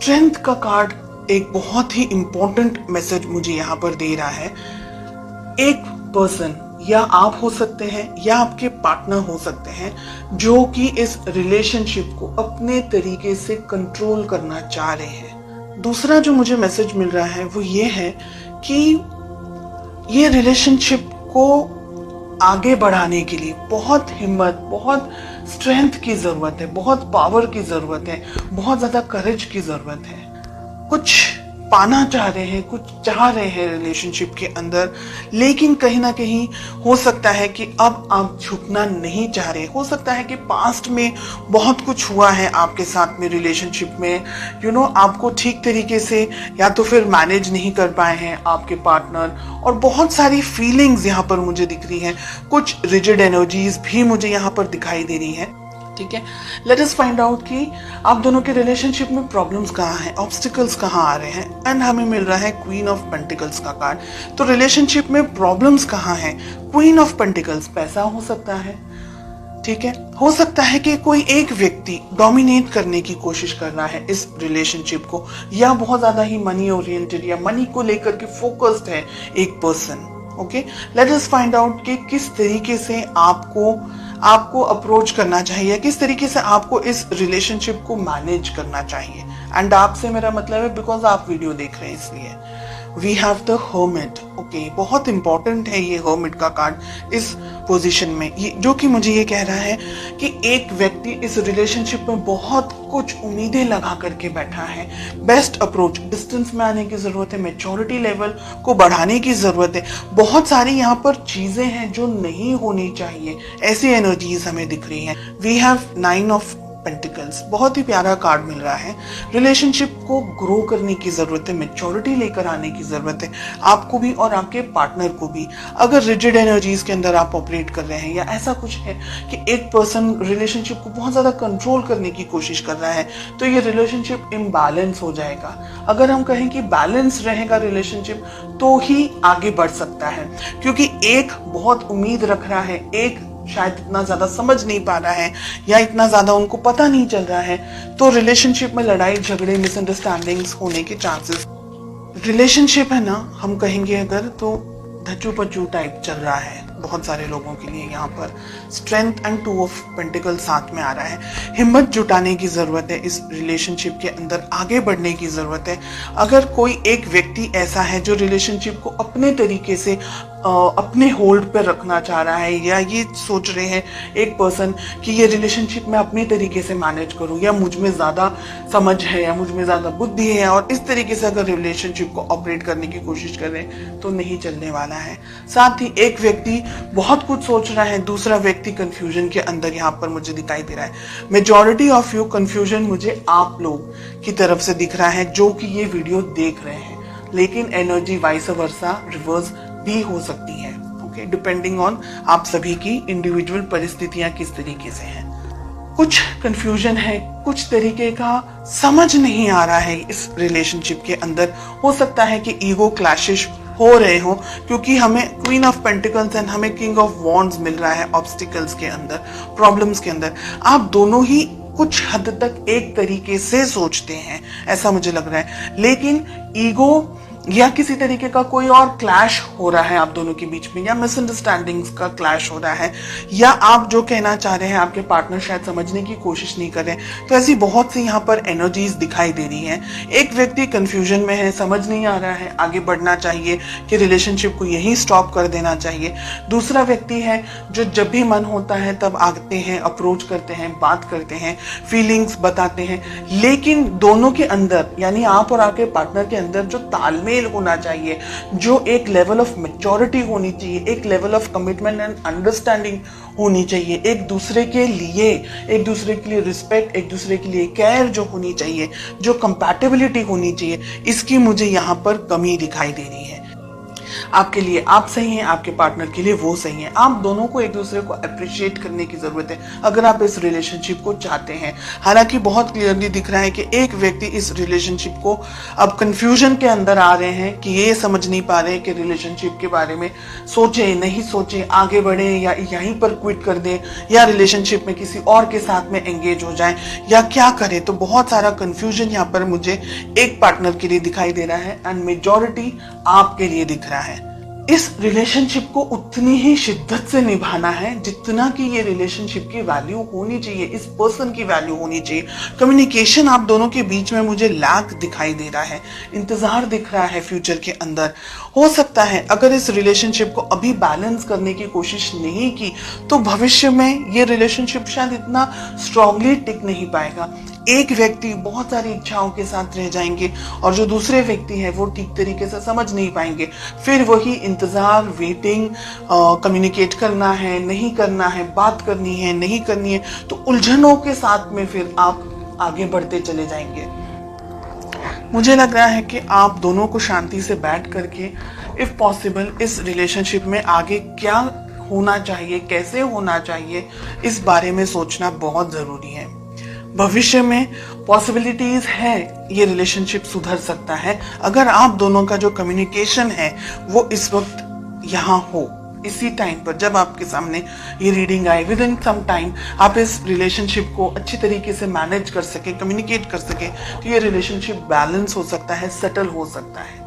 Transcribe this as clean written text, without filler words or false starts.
Strength का card एक बहुत ही इंपॉर्टेंट मैसेज मुझे यहाँ पर दे रहा है। एक पर्सन, या आप हो सकते हैं या आपके पार्टनर हो सकते हैं, जो कि इस रिलेशनशिप को अपने तरीके से कंट्रोल करना चाह रहे हैं। दूसरा जो मुझे मैसेज मिल रहा है वो ये है कि ये रिलेशनशिप को आगे बढ़ाने के लिए बहुत हिम्मत, बहुत स्ट्रेंथ की जरूरत है, बहुत पावर की जरूरत है, बहुत ज्यादा करेज की जरूरत है। कुछ पाना चाह रहे हैं, कुछ चाह रहे हैं रिलेशनशिप के अंदर, लेकिन कहीं ना कहीं हो सकता है कि अब आप झुकना नहीं चाह रहे। हो सकता है कि पास्ट में बहुत कुछ हुआ है आपके साथ में रिलेशनशिप में, आपको ठीक तरीके से या तो फिर मैनेज नहीं कर पाए हैं आपके पार्टनर, और बहुत सारी फीलिंग्स यहाँ पर मुझे दिख रही हैं। कुछ रिजिड एनर्जीज भी मुझे यहाँ पर दिखाई दे रही हैं। ठीक है, लेट अस फाइंड आउट कि आप दोनों के रिलेशनशिप में प्रॉब्लम्स कहाँ हैं, ऑब्स्टिकल्स कहाँ आ रहे हैं। एंड हमें मिल रहा है क्वीन ऑफ पेंटिकल्स का कार्ड। तो रिलेशनशिप में प्रॉब्लम्स कहाँ हैं? क्वीन ऑफ पेंटिकल्स, पैसा हो सकता है, ठीक है, हो सकता है कि कोई एक व्यक्ति डोमिनेट करने की कोशिश कर रहा है इस रिलेशनशिप को, या बहुत ज्यादा ही मनी ओरिएंटेड या मनी को लेकर के फोकस्ड है एक person. Okay, let us find out कि किस तरीके से आपको अप्रोच करना चाहिए, किस तरीके से आपको इस रिलेशनशिप को मैनेज करना चाहिए। एंड आपसे मेरा मतलब है बिकॉज आप वीडियो देख रहे हैं इसलिए। We have the hermit. Okay, बहुत इंपॉर्टेंट है ये हर्मिट का कार्ड इस पोजीशन में, ये जो कि मुझे ये कह रहा है कि एक व्यक्ति इस रिलेशनशिप में बहुत कुछ उम्मीदें लगा करके बैठा है। बेस्ट अप्रोच, डिस्टेंस में आने की जरूरत है, मैच्योरिटी लेवल को बढ़ाने की जरूरत है। बहुत सारी यहाँ पर चीजें हैं जो नहीं होनी चाहिए, ऐसी एनर्जीज हमें दिख रही हैं। वी हैव 9 ऑफ पेंटिकल्स, बहुत ही प्यारा कार्ड मिल रहा है। रिलेशनशिप को ग्रो करने की जरूरत है, मैच्योरिटी लेकर आने की जरूरत है, आपको भी और आपके पार्टनर को भी। अगर रिजिड एनर्जीज के अंदर आप ऑपरेट कर रहे हैं, या ऐसा कुछ है कि एक पर्सन रिलेशनशिप को बहुत ज्यादा कंट्रोल करने की कोशिश कर रहा है, तो ये रिलेशनशिप इम्बैलेंस हो जाएगा। अगर हम कहें कि बैलेंस रहेगा रिलेशनशिप, तो ही आगे बढ़ सकता है, क्योंकि एक बहुत उम्मीद रख रहा है, एक शायद इतना ज्यादा समझ नहीं पा रहा है, या इतना ज्यादा उनको पता नहीं चल रहा है, तो रिलेशनशिप में लड़ाई झगड़े, मिसअंडरस्टैंडिंग्स होने के चांसेस। रिलेशनशिप है ना, हम कहेंगे अगर, तो धच्चू पच्चू टाइप चल रहा है बहुत सारे लोगों के लिए। यहाँ पर स्ट्रेंथ एंड 2 ऑफ पेंटिकल साथ में आ रहा है। हिम्मत जुटाने की जरूरत है, इस रिलेशनशिप के अंदर आगे बढ़ने की जरूरत है। अगर कोई एक व्यक्ति ऐसा है जो रिलेशनशिप को अपने तरीके से अपने होल्ड पर रखना चाह रहा है, या ये सोच रहे हैं एक पर्सन कि ये रिलेशनशिप मैं अपने तरीके से मैनेज करूं, या मुझ में ज्यादा समझ है, या मुझ में ज्यादा बुद्धि है, और इस तरीके से अगर रिलेशनशिप को ऑपरेट करने की कोशिश कर रहे हैं, तो नहीं चलने वाला है। साथ ही एक व्यक्ति बहुत कुछ सोच रहा है, दूसरा व्यक्ति कंफ्यूजन के अंदर यहाँ पर मुझे दिखाई दे रहा है। मेजॉरिटी ऑफ यू कंफ्यूजन मुझे आप लोग की तरफ से दिख रहा है जो कि ये वीडियो देख रहे हैं, लेकिन एनर्जी वाइस वर्सा रिवर्स भी हो सकती है। ओके, डिपेंडिंग ऑन आप सभी की इंडिविजुअल परिस्थितियां किस तरीके से हैं। कुछ कंफ्यूजन है, कुछ तरीके का समझ नहीं आ रहा है इस रिलेशनशिप के अंदर। हो सकता है कि ईगो क्लैशेस हो रहे हो, क्योंकि हमें क्वीन ऑफ पेंटिकल्स एंड हमें किंग ऑफ वॉन्ड्स मिल रहा है ऑब्स्टिकल्स के अंदर, प्रॉब्लम्स के अंदर। आप दोनों ही कुछ हद तक एक तरीके से सोचते हैं, ऐसा मुझे लग रहा है, लेकिन ईगो या किसी तरीके का कोई और क्लैश हो रहा है आप दोनों के बीच में, या मिसअंडरस्टैंडिंग्स का क्लैश हो रहा है, या आप जो कहना चाह रहे हैं आपके पार्टनर शायद समझने की कोशिश नहीं कर रहे। तो ऐसी बहुत सी यहाँ पर एनर्जीज दिखाई दे रही हैं। एक व्यक्ति कंफ्यूजन में है, समझ नहीं आ रहा है आगे बढ़ना चाहिए कि रिलेशनशिप को यहीं स्टॉप कर देना चाहिए। दूसरा व्यक्ति है जो जब भी मन होता है तब आते हैं, अप्रोच करते हैं, बात करते हैं, फीलिंग्स बताते हैं, लेकिन दोनों के अंदर, यानी आप और आपके पार्टनर के अंदर जो तालमेल होना चाहिए, जो एक लेवल ऑफ मैच्योरिटी होनी चाहिए, एक level of commitment and understanding होनी चाहिए, एक दूसरे के लिए रिस्पेक्ट, एक दूसरे के लिए केयर जो होनी चाहिए, जो कंपैटिबिलिटी होनी चाहिए, इसकी मुझे यहाँ पर कमी दिखाई दे रही है। आपके लिए आप सही हैं, आपके पार्टनर के लिए वो सही है। आप दोनों को एक दूसरे को अप्रिशिएट करने की जरूरत है अगर आप इस रिलेशनशिप को चाहते हैं। हालांकि बहुत क्लियरली दिख रहा है कि एक व्यक्ति इस रिलेशनशिप को अब कंफ्यूजन के अंदर आ रहे हैं कि ये समझ नहीं पा रहे कि रिलेशनशिप के बारे में सोचे नहीं सोचे, आगे बढ़े या यहीं पर क्विट कर दें, या रिलेशनशिप में किसी और के साथ में एंगेज हो जाएं, या क्या करें। तो बहुत सारा कंफ्यूजन यहाँ पर मुझे एक पार्टनर के लिए दिखाई दे रहा है एंड मेजॉरिटी आपके लिए दिख रहा है। इस रिलेशनशिप को उतनी ही शिद्दत से निभाना है जितना कि ये रिलेशनशिप की वैल्यू होनी चाहिए, इस पर्सन की वैल्यू होनी चाहिए। कम्युनिकेशन आप दोनों के बीच में मुझे लैक दिखाई दे रहा है, इंतजार दिख रहा है फ्यूचर के अंदर। हो सकता है अगर इस रिलेशनशिप को अभी बैलेंस करने की कोशिश नहीं की तो भविष्य में ये रिलेशनशिप शायद इतना स्ट्रांगली टिक नहीं पाएगा। एक व्यक्ति बहुत सारी इच्छाओं के साथ रह जाएंगे और जो दूसरे व्यक्ति है वो ठीक तरीके से समझ नहीं पाएंगे। फिर वही इंतजार, वेटिंग, कम्युनिकेट करना है नहीं करना है, बात करनी है नहीं करनी है, तो उलझनों के साथ में फिर आप आगे बढ़ते चले जाएंगे। मुझे लग रहा है कि आप दोनों को शांति से बैठ करके इफ पॉसिबल इस रिलेशनशिप में आगे क्या होना चाहिए, कैसे होना चाहिए, इस बारे में सोचना बहुत जरूरी है। भविष्य में पॉसिबिलिटीज है ये रिलेशनशिप सुधर सकता है अगर आप दोनों का जो कम्युनिकेशन है वो इस वक्त यहाँ हो। इसी टाइम पर जब आपके सामने ये रीडिंग आए, विद इन सम टाइम आप इस रिलेशनशिप को अच्छी तरीके से मैनेज कर सके, कम्युनिकेट कर सके, तो ये रिलेशनशिप बैलेंस हो सकता है, सेटल हो सकता है।